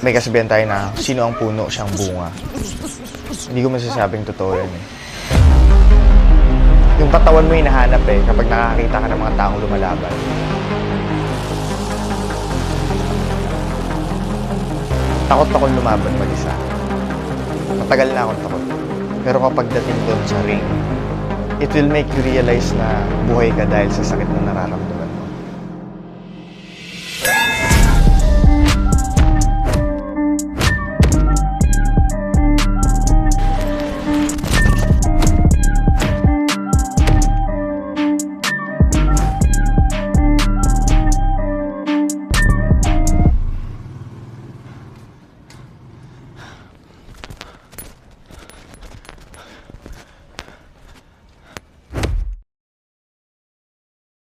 May kasabihan tayo na sino ang puno, siyang bunga. Hindi ko masasabing totoo yan eh. Yung katawan mo hinahanap eh kapag nakakita ka ng mga taong lumalaban. Takot akong lumaban mag-isa. Matagal na akong takot. Pero kapag dating doon sa ring, it will make you realize na buhay ka dahil sa sakit na nararamdaman.